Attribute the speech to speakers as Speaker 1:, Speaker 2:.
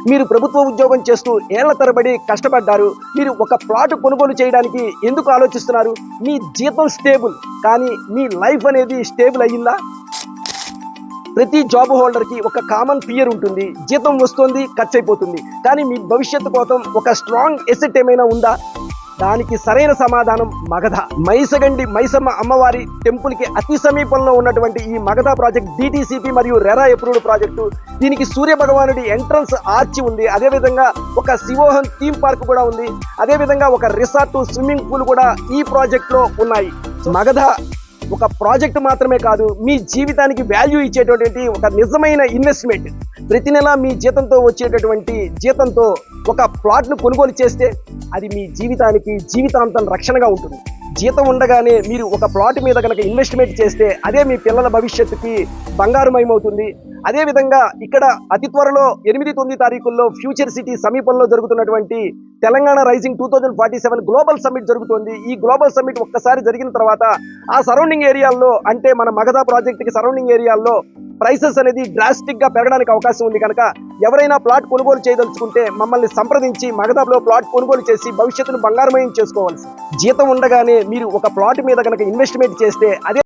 Speaker 1: మీరు ప్రభుత్వ ఉద్యోగం చేస్తూ ఏళ్ల తరబడి కష్టపడ్డారు. మీరు ఒక ప్లాట్ కొనుగోలు చేయడానికి ఎందుకు ఆలోచిస్తున్నారు? మీ జీతం స్టేబుల్, కానీ మీ లైఫ్ అనేది స్టేబుల్ అయ్యిందా? ప్రతి జాబ్ హోల్డర్కి ఒక కామన్ ఫియర్ ఉంటుంది. జీతం వస్తుంది, ఖర్చు అయిపోతుంది. కానీ మీ భవిష్యత్తు కోసం ఒక స్ట్రాంగ్ ఎసెట్ ఏమైనా ఉందా? దానికి సరైన సమాధానం మగధ. మైసగండి మైసమ్మ అమ్మవారి టెంపుల్కి అతి సమీపంలో ఉన్నటువంటి ఈ మగధ ప్రాజెక్ట్ DTCP మరియు రెరా అప్రూవ్డ్ ప్రాజెక్టు. దీనికి సూర్య భగవానుడి ఎంట్రన్స్ ఆర్చి ఉంది. అదేవిధంగా ఒక శివోహన్ థీమ్ పార్క్ కూడా ఉంది. అదేవిధంగా ఒక రిసార్ట్, స్విమ్మింగ్ పూల్ కూడా ఈ ప్రాజెక్ట్లో ఉన్నాయి. మగధ ఒక ప్రాజెక్ట్ మాత్రమే కాదు, మీ జీవితానికి వాల్యూ ఇచ్చేటటువంటి ఒక నిజమైన ఇన్వెస్ట్మెంట్. ప్రతి నెల మీ జీతంతో వచ్చేటటువంటి జీతంతో ఒక ప్లాట్ను కొనుగోలు చేస్తే అది మీ జీవితానికి జీవితాంతం రక్షణగా ఉంటుంది. జీతం ఉండగానే మీరు ఒక ప్లాట్ మీద కనుక ఇన్వెస్ట్మెంట్ చేస్తే అదే మీ పిల్లల భవిష్యత్తుకి బంగారుమయమవుతుంది. అదేవిధంగా ఇక్కడ అతి త్వరలో 8-9 తారీఖుల్లో ఫ్యూచర్ సిటీ సమీపంలో జరుగుతున్నటువంటి తెలంగాణ రైజింగ్ 2047 గ్లోబల్ సమ్మిట్ జరుగుతోంది. ఈ గ్లోబల్ సమ్మిట్ ఒక్కసారి జరిగిన తర్వాత ఆ సరౌండింగ్ ఏరియాల్లో, అంటే మన మగధ ప్రాజెక్ట్కి సరౌండింగ్ ఏరియాల్లో ప్రైసెస్ అనేది డ్రాస్టిక్ గా పెరగడానికి అవకాశం ఉంది. కనుక ఎవరైనా ప్లాట్ కొనుగోలు చేయదలుచుకుంటే మమ్మల్ని సంప్రదించి మగధలో ప్లాట్ కొనుగోలు చేసి భవిష్యత్తును బంగారమయం చేసుకోవాల్సి. జీతం ఉండగానే మీరు ఒక ప్లాట్ మీద కనుక ఇన్వెస్ట్మెంట్ చేస్తే అదే